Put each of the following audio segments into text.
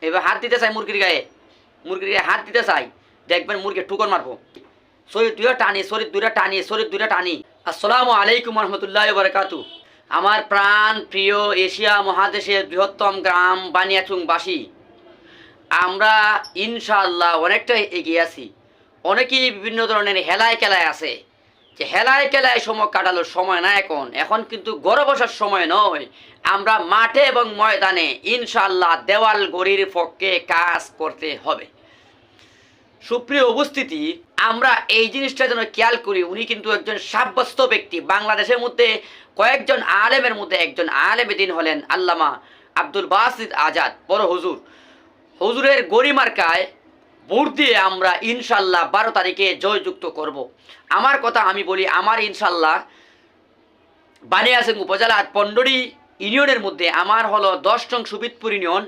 এবার হাত দিতে চাই মুরগির গায়ে হাত দিতে চাই, দেখবেন মুরগি ঠুকর মারবো। শরীর দুইটা টানি, শরীর দুইটা টানি, শরীর দুইটা টানি। আসসালামু আলাইকুম রহমতুল্লাহি ওয়া বারাকাতুহু। আমার প্রাণ প্রিয় এশিয়া মহাদেশের বৃহত্তম গ্রাম বানিয়াচুংবাসী, আমরা ইনশাআল্লাহ অনেকটাই এগিয়ে আছি। অনেকেই বিভিন্ন ধরনের হেলায় খেলায় আছে, যে হেলায় খেলায় সময় কাটানোর সময় না, এখন কিন্তু ঘরে বসার সময় নয়। আমরা মাঠে এবং ময়দানে ইনশাআল্লাহ দেওয়াল গড়ির পক্ষে কাজ করতে হবে। সুপ্রিয় উপস্থিতি, আমরা এই জিনিসটা যেন খেয়াল করি। উনি কিন্তু একজন সাব্যস্ত ব্যক্তি। বাংলাদেশের মধ্যে কয়েকজন আলেমের মধ্যে একজন আলেম দিন হলেন আল্লামা আব্দুল বাসিত আজাদ বড় হুজুর। হুজুরের গরিমার্কায় ভোট দিয়ে আমরা ইনশাল্লাহ 12 তারিখে জয়যুক্ত করব। আমার কথা আমি বলি, আমার ইনশাল্লাহ বানিয়াচং উপজেলার পন্ডরি ইউনিয়নের মধ্যে আমার হলো 10 নং সুবিদপুর ইউনিয়ন।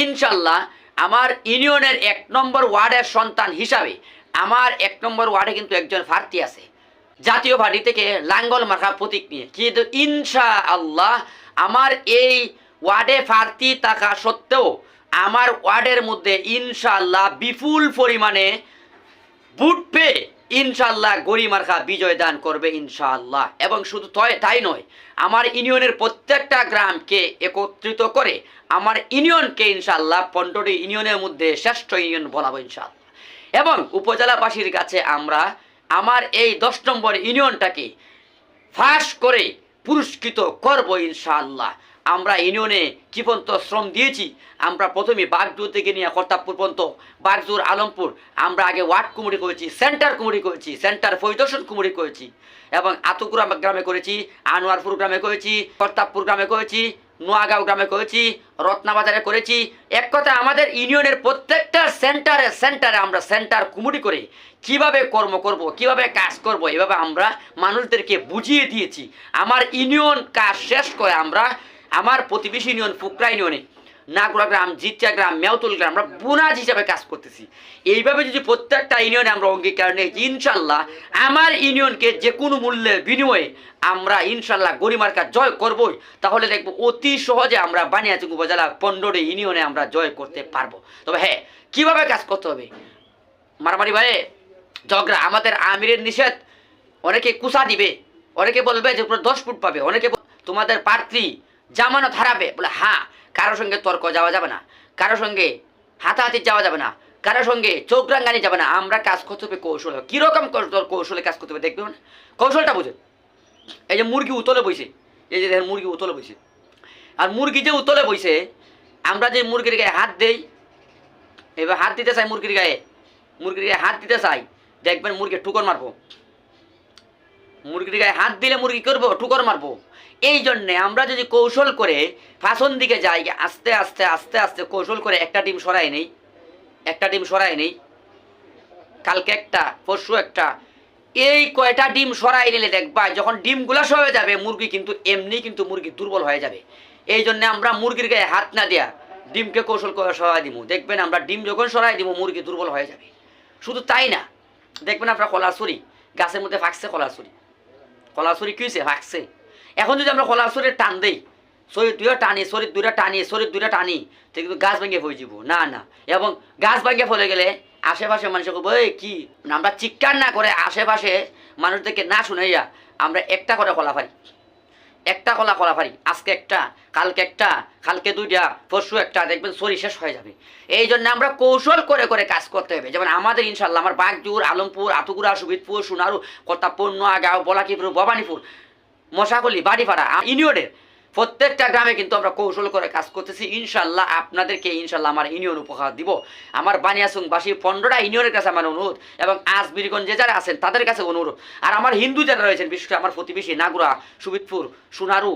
ইনশাল্লাহ আমার ইউনিয়নের 1 নম্বর ওয়ার্ডের সন্তান হিসাবে আমার 1 নম্বর ওয়ার্ডে কিন্তু একজন প্রার্থী আছে জাতীয় পার্টি থেকে, লাঙ্গল মার্কা প্রতীক নিয়ে। কিন্তু ইনশাআল্লাহ আমার এই ওয়ার্ডে প্রার্থী থাকা সত্ত্বেও আমার ওয়ার্ডের মধ্যে ইনশাআল্লাহ বিপুল পরিমাণে ভোট পেয়ে ইনশাআল্লাহ গরিমার্কা বিজয় দান করবে ইনশাআল্লাহ। এবং শুধু তাই নয়, আমার ইউনিয়নের প্রত্যেকটা গ্রামকে একত্রিত করে আমার ইউনিয়নকে ইনশাআল্লাহ পন্ডরি ইউনিয়নের মধ্যে শ্রেষ্ঠ ইউনিয়ন বলাবো ইনশাআল্লাহ। এবং উপজেলাবাসীর কাছে আমরা আমার এই 10 নম্বর ইউনিয়নটাকে ফাঁস করে পুরস্কৃত করব ইনশাআল্লাহ। আমরা ইউনিয়নে কি পর্যন্ত শ্রম দিয়েছি, আমরা প্রথমে বাগজুর থেকে নিয়ে কর্তাবপুর পর্যন্ত, বাগজুর আলমপুর আমরা আগে ওয়ার্ড কমিটি করেছি, সেন্টার কমিটি করেছি, সেন্টার পরিদর্শন কমিটি করেছি, এবং আতুকুরা গ্রামে করেছি, আনোয়ারপুর গ্রামে করেছি, কর্তাবপুর গ্রামে করেছি, নোয়াগাঁও গ্রামে করেছি, রত্নাবাজারে করেছি। এক কথা আমাদের ইউনিয়নের প্রত্যেকটা সেন্টারে আমরা সেন্টার কমিটি করে কিভাবে কর্ম করব, কিভাবে কাজ করব, এভাবে আমরা মানুষদেরকে বুঝিয়ে দিয়েছি। আমার ইউনিয়ন কাজ শেষ করে আমরা আমার প্রতিবেশী ইউনিয়ন ফুকরা ইউনিয়নে নাগুড়া গ্রাম, জিচ্চা গ্রাম, মেউতুল গ্রাম আমরা বোনাজ হিসাবে কাজ করতেছি। এইভাবে যদি প্রত্যেকটা ইউনিয়নে আমরা অঙ্গীকার নেই, ইনশাল্লাহ আমার ইউনিয়নকে যে কোনো মূল্যের বিনিময়ে আমরা ইনশাল্লাহ গরিমার্কা জয় করবই, তাহলে দেখবো অতি সহজে আমরা বানিয়াচং উপজেলা পন্ডরি ইউনিয়নে আমরা জয় করতে পারবো। তবে হ্যাঁ, কীভাবে কাজ করতে হবে? মারামারি ভাই ঝগড়া, আমাদের আমিরের নিষেধ। অনেকে কুসা দিবে, অনেকে বলবে যে 10 ফুট পাবে, অনেকে তোমাদের প্রার্থী জামানত হারাবে। বলে হ্যাঁ, কারোর সঙ্গে তর্ক যাওয়া যাবে না, কারোর সঙ্গে হাতাহাতি যাওয়া যাবে না, কারোর সঙ্গে চোখ রাঙ্গানি যাবে না। আমরা কাজ করতে হবে কৌশলে। কীরকম কৌশলে কাজ করতে হবে দেখবে না, কৌশলটা বুঝে। এই যে মুরগি উতলে বইছে, এই যে দেখেন মুরগি উতলে বইছে, আর মুরগি যে উতলে বইছে, আমরা যে মুরগির গায়ে হাত দেই, এবার হাত দিতে চাই মুরগির গায়ে হাত দিতে চাই, দেখবেন মুরগি ঠুকর মারবো। মুরগির গায়ে হাত দিলে মুরগি করবো ঠুকর মারবো। এই জন্যে আমরা যদি কৌশল করে ফাঁসন দিকে যাই, আস্তে আস্তে আস্তে আস্তে কৌশল করে একটা ডিম সরাই নেই, কালকে একটা, পরশু একটা, এই কয়টা ডিম সরাই নিলে দেখবা যখন ডিমগুলা হয়ে যাবে মুরগি কিন্তু এমনি কিন্তু মুরগি দুর্বল হয়ে যাবে। এই জন্য আমরা মুরগির গায়ে হাত না দেয়া ডিমকে কৌশল করে সরাই দিব। দেখবেন আমরা ডিম যখন সরাই দিব মুরগি দুর্বল হয়ে যাবে। শুধু তাই না, দেখবেন আপনার কলাছুরি গাছের মধ্যে ফাঁকছে, কলাছুরি কী হয়েছে, ফাঁকছে। এখন যদি আমরা কলাছুরির টান দেই, শরীর দুইটা টানি, তো কিন্তু গাছ ভেঙে পড়ে যাব না। এবং গাছ ভেঙে পড়ে গেলে আশেপাশে মানুষকে বলবো এই কি, আমরা চিৎকার না করে আশেপাশে মানুষদেরকে না শুনাইয়া আমরা একটা করে কলা পারি, আজকে একটা, কালকে 2টা, পরশু একটা, দেখবেন শরীর শেষ হয়ে যাবে। এই জন্য আমরা কৌশল করে করে কাজ করতে হবে। যেমন আমাদের ইনশাল্লাহ আমার বাগজুর, আলমপুর, আতুকুরা, সুবিদপুর, সোনারু, কর্তাবপুর, নোয়াগাঁও, বলাকিপুর, ভবানীপুর, মশাকলি, বাড়িপাড়া ইউনিয়নের প্রত্যেকটা গ্রামে কিন্তু আমরা কৌশল করে কাজ করতেছি। ইনশাল্লাহ আপনাদেরকে ইনশাল্লাহ আমার ইউনিয়ন উপহার দিব। আমার বানিয়াচংবাসী 15টা ইউনিয়নের কাছে আমার অনুরোধ, এবং আজমিরগঞ্জ যে যারা আছেন তাদের কাছে অনুরোধ, আর আমার হিন্দু যারা রয়েছেন বিশেষ করে আমার প্রতিবেশী নাগুড়া, সুবিদপুর, সোনারু,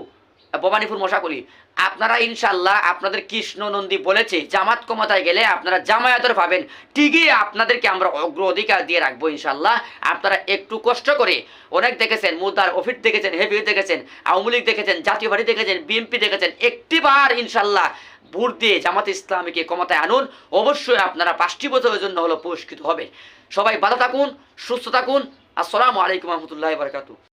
ভবানীপুর, মশাকলি, আপনারা ইনশাল্লাহ আপনাদের কৃষ্ণ নন্দী বলেছে জামাত ক্ষমতায় গেলে আপনারা জামায়াতের পাবেন, ঠিকই আপনাদেরকে আমরা অগ্রাধিকার দিয়ে রাখবো ইনশাল্লাহ। আপনারা একটু কষ্ট করে, অনেক দেখেছেন মুদার অফিস দেখেছেন, হেভি দেখেছেন, আওয়ামী লীগ দেখেছেন, জাতীয় পার্টি দেখেছেন, বিএনপি দেখেছেন, একটিবার ইনশাল্লাহ ভোট দিয়ে জামাত ইসলামীকে ক্ষমতায় আনুন। অবশ্যই আপনারা 5টি বছরের জন্য হলো পুরস্কৃত হবে। সবাই ভালো থাকুন, সুস্থ থাকুন। আসসালামু আলাইকুম রহমতুল্লাহি ওয়া বারাকাতুহু।